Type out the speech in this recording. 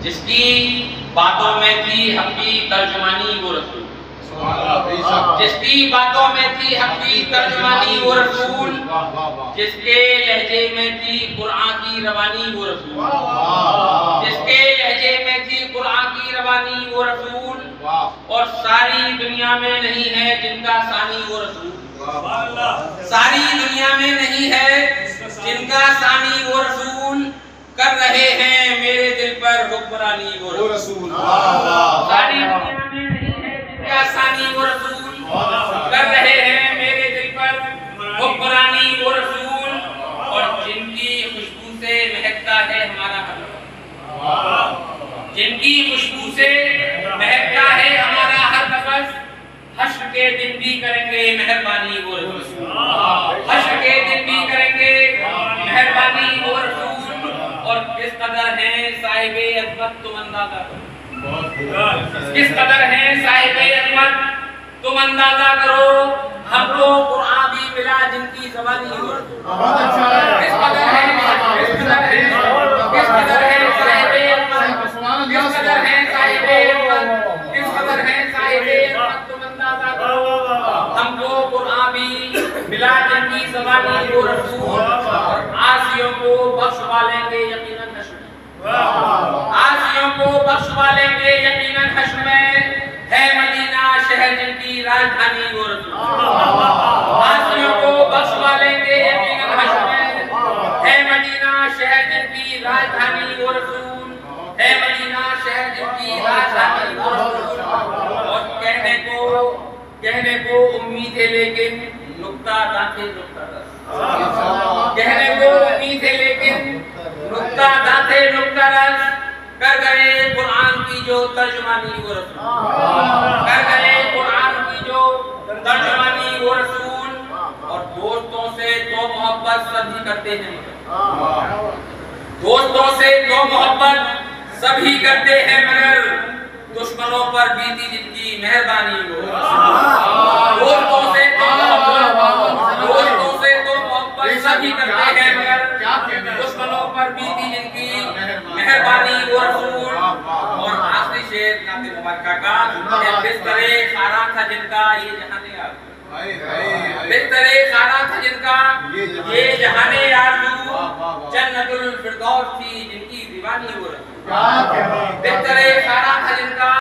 जिसकी बातों में थी हक की तर्जुमानी वो रसूल, जिसकी बातों में थी हक की तर्जुमानी वो रसूल, जिसके लहजे में थी कुरान की रवानी वो रसूल, जिसके लहजे में थी कुरान की रवानी वो रसूल, और सारी दुनिया में नहीं है जिनका सानी वो रसूल, सारी दुनिया में नहीं है जिनका सानी वो रसूल, कर रहे हैं मेरे दिल पर हुक्मरानी वो रसूल, सारी दुनिया में नहीं है जिनका सानी वो रसूल, कर रहे हैं मेरे दिल पर हुक्मरानी वो रसूल, और जिनकी खुशबू से महकता है हमारा हर, जिनकी खुशबू से महकता है हमारा हर नफस, हश्र के दिन भी करेंगे मेहरबानी वो रसूल, हश्र के दिन भी करेंगे मेहरबानी वो रसूल, और किस कदर है साहिबे अज़मत तुम अंदाजा करो, किस कदर है साहिबे अज़मत तुम अंदाजा करो, हमको कुरान भी मिला जिनकी ज़बानी हो, किस कदर है, किस कदर है, किस कदर है साहिबे अज़मत, किस कदर है साहिबे अज़मत, किस कदर है साहिबे अज़मत तुम अंदाजा करो, हमको कुरान भी मिला जिनकी ज़बानी हो रसूल, आसियों को बख्शवा लेंगे यकीनन हश्र में, आसियों को बख्शवा लेंगे यकीनन हश्र में, है मदीना शहर जिनकी राजधानी वो रसूल, आसियों को बख्शवा लेंगे यकीनन हश्र में, है मदीना शहर जिनकी राजधानी वो रसूल, है मदीना शहर जिनकी राजधानी वो रसूल, और कहने को उम्मीद है लेकिन नुक्ता दांते नुक्ता रस, कहने को उम्मीद है लेकिन नुक्ता दांते नुक्ता रस, कर गए कुरान की जो तर्जुमानी वो रसूल, कर गए कुरान की जो तर्जुमानी वो रसूल, और दोस्तों से तो मोहब्बत सभी करते हैं, दोस्तों से तो मोहब्बत सभी करते हैं मगर दुश्मनों पर बीती जिनकी मेहरबानी वो, दोस्तों से तो मोहब्बत सभी करते हैं मगर दुश्मनों पर बीती जिनकी मेहरबानी वो रसूल, और आखिरी शेर नाते मुबारक का, बिस्तरे खारा था जिनका ये जहाने आरज़ू, बिस्तरे खारा था जिनका ये जहाने आरज़ू, जन्नतुल फिरदौस थी जिनकी दीवानी वो रसूल, बिस्तरे खारा था जिनका